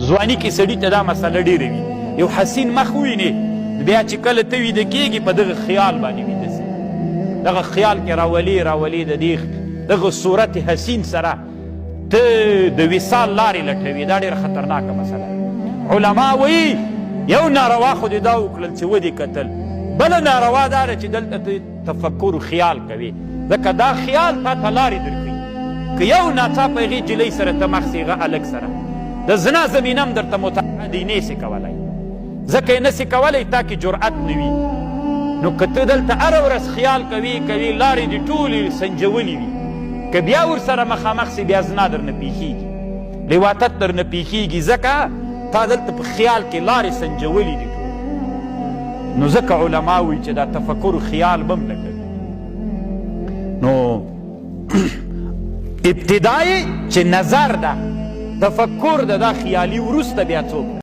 ځواني کې سړي ته دا مسله ډېره وي، یو حسین مخ ووینې بیا چې کله ته ویده کېږي په دغه خیال باندې ویده سي، دغه خیال کې راولې د دغه صورت حسین سره ته د وصال لارې لټوي. دا ډېره خطرناکه مسله ده. علما وایي یو ناروا خو دې دا وکړل چې ودې کتل، بله ناروا دا ده چې دلته تفکر و خیال کوي، ځکه دا خیال تا ته لارې درکوي. که یو ناڅاپه هغې جلۍ سره ته مخ سي، هغه هلک سره د زنا زمینه هم درته متعهد یې نسي کولی، ځکه یې نسي کولی تا کې جرأت نه وي. نو که ته دلته هره ورځ خیال کوي لارې دې ټولې سنجولې وي، که بیا ورسره مخامخ سي بیا زنا درنه پیښېږي، لواطت درنه پیښېږي، ځکه تا دلته په خیال کې لارې سنجولې دي ټول. نو ځکه علما وایي چې دا تفکر و خیال به هم نه کوي. نو ابتدای چې نظر ده، تفکر ده، دا خیالي وروسته بیا څوک